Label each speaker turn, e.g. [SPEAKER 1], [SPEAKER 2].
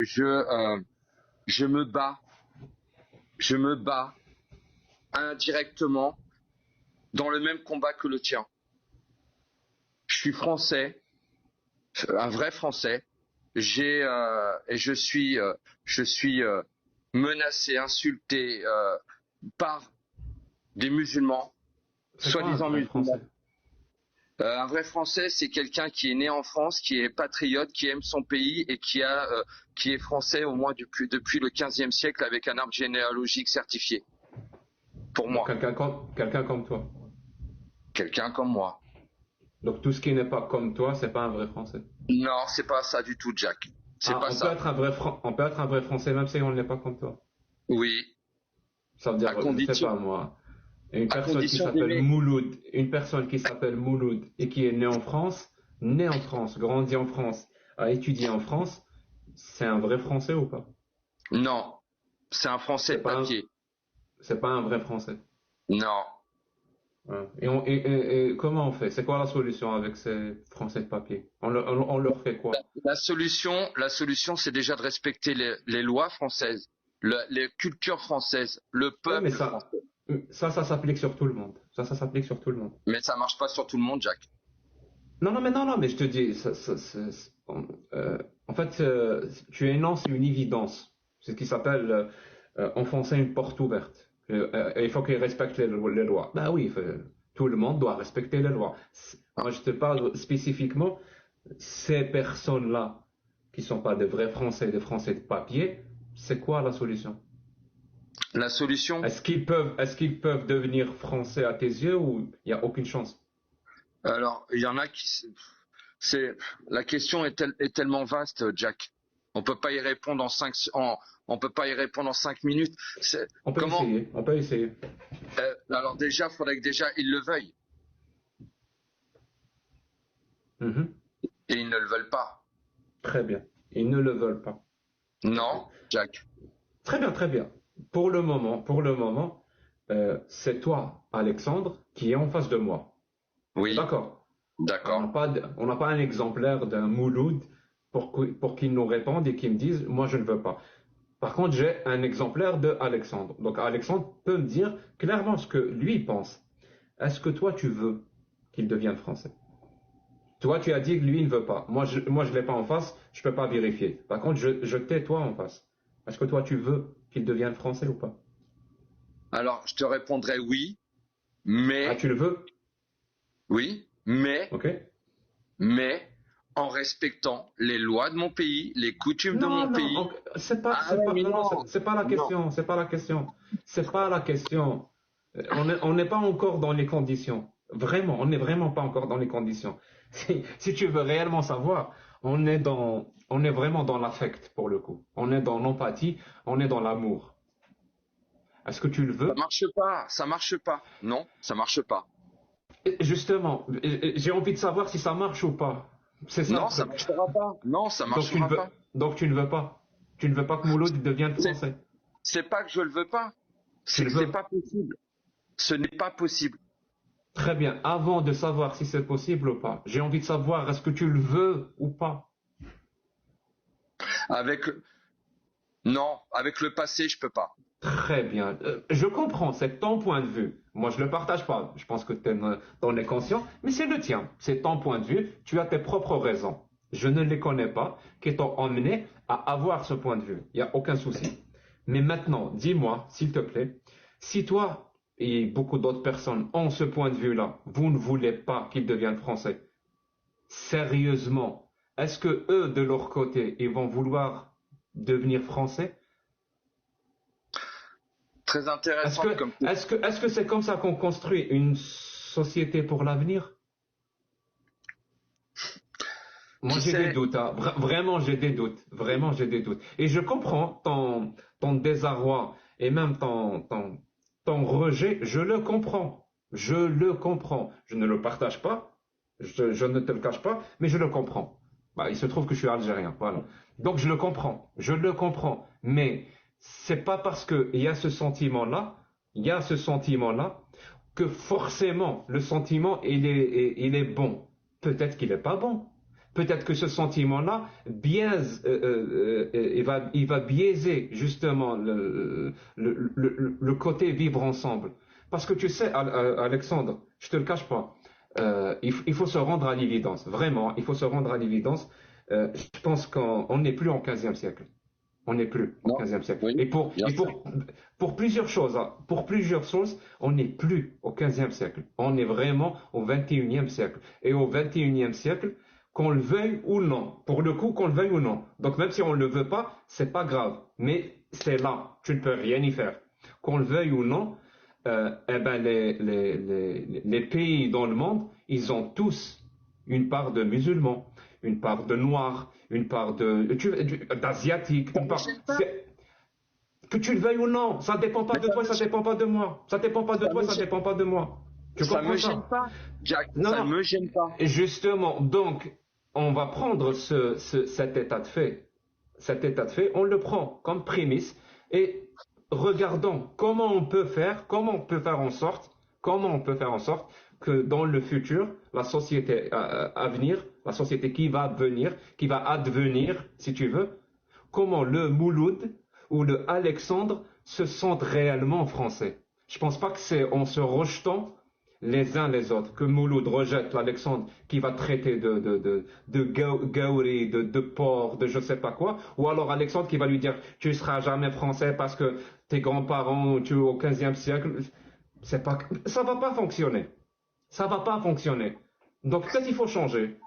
[SPEAKER 1] Je, je me bats, je me bats indirectement dans le même combat que le tien. Je suis français, un vrai français. Et je suis menacé, insulté par des musulmans,
[SPEAKER 2] C'est quoi un
[SPEAKER 1] soi-disant
[SPEAKER 2] vrai
[SPEAKER 1] musulmans.
[SPEAKER 2] français?
[SPEAKER 1] Un vrai Français, c'est quelqu'un qui est né en France, qui est patriote, qui aime son pays et qui est français au moins depuis le 15e siècle avec un arbre généalogique certifié. Pour
[SPEAKER 2] Donc
[SPEAKER 1] moi,
[SPEAKER 2] quelqu'un comme toi.
[SPEAKER 1] quelqu'un comme moi.
[SPEAKER 2] Donc tout ce qui n'est pas comme toi, c'est pas un vrai français.
[SPEAKER 1] Non, c'est pas ça du tout, Jack. C'est
[SPEAKER 2] Ah,
[SPEAKER 1] pas ça.
[SPEAKER 2] on peut être un vrai français même si on n'est pas comme toi.
[SPEAKER 1] Oui,
[SPEAKER 2] Ça veut dire,
[SPEAKER 1] à
[SPEAKER 2] je sais
[SPEAKER 1] condition,
[SPEAKER 2] pas moi, une
[SPEAKER 1] à
[SPEAKER 2] personne qui
[SPEAKER 1] condition
[SPEAKER 2] s'appelle
[SPEAKER 1] d'aimer.
[SPEAKER 2] Mouloud, une personne qui s'appelle Mouloud et qui est née en France, grandi en France, a étudié en France, c'est un vrai français ou pas?
[SPEAKER 1] Non, c'est un Français
[SPEAKER 2] C'est
[SPEAKER 1] de
[SPEAKER 2] pas un,
[SPEAKER 1] papier.
[SPEAKER 2] c'est pas un vrai français.
[SPEAKER 1] Non.
[SPEAKER 2] Ouais. Et comment on fait? C'est quoi la solution avec ces français de papier? On leur fait quoi?
[SPEAKER 1] La solution, c'est déjà de respecter les lois françaises, les cultures françaises, le
[SPEAKER 2] Oui, mais
[SPEAKER 1] peuple français.
[SPEAKER 2] ça s'applique sur tout le monde. Ça s'applique sur tout le monde.
[SPEAKER 1] Mais ça marche pas sur tout le monde, Jack.
[SPEAKER 2] Non, mais je te dis, en fait, tu énonces une évidence. C'est ce qui s'appelle enfoncer une porte ouverte. Il faut qu'ils respectent les lois. Ben oui, tout le monde doit respecter les lois. Moi, je te parle spécifiquement, ces personnes-là, qui sont pas de vrais Français, des Français de papier, c'est quoi la solution?
[SPEAKER 1] La solution,
[SPEAKER 2] Est-ce qu'ils peuvent devenir Français à tes yeux ou il n'y a aucune chance?
[SPEAKER 1] alors, il y en a c'est, la question est tellement vaste, Jack. On peut pas y répondre on peut pas y répondre en 5 minutes. Comment?
[SPEAKER 2] On peut essayer.
[SPEAKER 1] Alors déjà, faudrait que déjà ils le veuillent.
[SPEAKER 2] Mhm.
[SPEAKER 1] Et ils ne le veulent pas.
[SPEAKER 2] Très bien. Ils ne le veulent pas. Ok.
[SPEAKER 1] Non, Jack.
[SPEAKER 2] Très bien. Pour le moment, c'est toi, Alexandre, qui est en face de moi. On est
[SPEAKER 1] Oui,
[SPEAKER 2] d'accord.
[SPEAKER 1] d'accord.
[SPEAKER 2] On n'a pas un exemplaire d'un Mouloud pour qu'il nous réponde et qu'il me dise, moi je ne veux pas. Par contre, j'ai un exemplaire de Alexandre. Donc Alexandre peut me dire clairement ce que lui pense. Est-ce que toi tu veux qu'il devienne français? Toi, tu as dit que lui, il ne veut pas. Moi, je l'ai pas en face, je peux pas vérifier. Par contre, je t'ai toi en face. Est-ce que toi, tu veux qu'il devienne français ou pas?
[SPEAKER 1] Alors, je te répondrai
[SPEAKER 2] Ah,
[SPEAKER 1] mais,
[SPEAKER 2] tu le veux?
[SPEAKER 1] oui,
[SPEAKER 2] Ok?
[SPEAKER 1] mais, en respectant les lois de mon pays, les coutumes de mon pays. Ah ouais, mais non,
[SPEAKER 2] c'est pas la
[SPEAKER 1] non.
[SPEAKER 2] question, c'est pas la question. C'est pas la question. On n'est pas encore dans les conditions. Vraiment, on n'est vraiment pas encore dans les conditions. Si tu veux réellement savoir, on est vraiment dans l'affect pour le coup. On est dans l'empathie, on est dans l'amour. Est-ce que tu le
[SPEAKER 1] Ça
[SPEAKER 2] veux?
[SPEAKER 1] marche pas, ça marche pas. Non, ça marche pas.
[SPEAKER 2] Justement, j'ai envie de savoir si ça marche ou pas. C'est ça le
[SPEAKER 1] Non, ça
[SPEAKER 2] truc.
[SPEAKER 1] marchera pas. Non, ça marchera pas.
[SPEAKER 2] Donc tu ne veux pas. Tu ne veux pas que Mouloud devienne
[SPEAKER 1] C'est,
[SPEAKER 2] français.
[SPEAKER 1] c'est pas que je le veux pas.
[SPEAKER 2] Tu
[SPEAKER 1] C'est
[SPEAKER 2] le
[SPEAKER 1] que c'est
[SPEAKER 2] veux.
[SPEAKER 1] pas possible. Ce n'est pas possible.
[SPEAKER 2] Très bien. Avant de savoir si c'est possible ou pas, j'ai envie de savoir est-ce que tu le veux ou pas.
[SPEAKER 1] Avec, non, avec le passé, je peux pas.
[SPEAKER 2] Très bien. Je comprends, c'est ton point de vue. Moi, je le partage pas. Je pense que tu en es conscient, mais c'est le tien. C'est ton point de vue. Tu as tes propres raisons. Je ne les connais pas, qui t'ont emmené à avoir ce point de vue. Il n'y a aucun souci. Mais maintenant, dis-moi, s'il te plaît, si toi et beaucoup d'autres personnes ont ce point de vue-là, vous ne voulez pas qu'ils deviennent français. Sérieusement, est-ce que eux, de leur côté, ils vont vouloir devenir français?
[SPEAKER 1] Très intéressante comme question.
[SPEAKER 2] Est-ce que c'est comme ça qu'on construit une société pour l'avenir? Moi,
[SPEAKER 1] Qui
[SPEAKER 2] j'ai des
[SPEAKER 1] sait?
[SPEAKER 2] doutes, hein. Vraiment, j'ai des doutes. Vraiment, j'ai des doutes. Et je comprends ton désarroi et même ton rejet. Je le comprends. Je le comprends. Je ne le partage pas. Je ne te le cache pas, mais je le comprends. Bah, il se trouve que je suis algérien. Voilà. Donc, je le comprends. Je le comprends. Mais c'est pas parce que il y a ce sentiment-là, que forcément, le sentiment, il est bon. Peut-être qu'il est pas bon. peut-être que ce sentiment-là il va biaiser justement le côté vivre ensemble. Parce que tu sais, Alexandre, je te le cache pas, il faut se rendre à l'évidence, vraiment, il faut se rendre à l'évidence. Je pense qu'on n'est plus en 15e siècle. On n'est plus au
[SPEAKER 1] Non,
[SPEAKER 2] 15e siècle.
[SPEAKER 1] oui, bien sûr.
[SPEAKER 2] Pour plusieurs choses, hein, pour plusieurs choses, on n'est plus au 15e siècle. On est vraiment au 21e siècle. Et au 21e siècle, qu'on le veuille ou non, pour le coup, qu'on le veuille ou non. Donc même si on ne le veut pas, c'est pas grave. Mais c'est là, tu ne peux rien y faire. Qu'on le veuille ou non, eh ben les pays dans le monde, ils ont tous une part de musulmans, une part de noirs, une part d'asiatiques,
[SPEAKER 1] Ça
[SPEAKER 2] une
[SPEAKER 1] me
[SPEAKER 2] part.
[SPEAKER 1] gêne pas.
[SPEAKER 2] Que tu le veuilles ou non, ça dépend pas
[SPEAKER 1] Mais
[SPEAKER 2] de toi, ça dépend pas de moi. Ça dépend pas de
[SPEAKER 1] ça
[SPEAKER 2] toi,
[SPEAKER 1] me
[SPEAKER 2] ça
[SPEAKER 1] gêne,
[SPEAKER 2] dépend pas de moi. Tu
[SPEAKER 1] ça
[SPEAKER 2] comprends
[SPEAKER 1] me gêne
[SPEAKER 2] ça?
[SPEAKER 1] pas, Jack.
[SPEAKER 2] Non,
[SPEAKER 1] Ça
[SPEAKER 2] non.
[SPEAKER 1] me gêne pas.
[SPEAKER 2] Justement, donc, on va prendre cet état de fait. Cet état de fait, on le prend comme prémisse et regardons comment on peut faire en sorte, comment on peut faire en sorte que dans le futur, la société à venir, la société qui va venir, qui va advenir, si tu veux, comment le Mouloud ou le Alexandre se sentent réellement français. Je pense pas que c'est en se rejetant les uns les autres, que Mouloud rejette l'Alexandre qui va traiter de gauri, de porc, de je sais pas quoi, ou alors Alexandre qui va lui dire tu seras jamais français parce que tes grands-parents tu es au 15e siècle. C'est pas, ça va pas fonctionner. Ça va pas fonctionner. Donc peut-être il faut changer.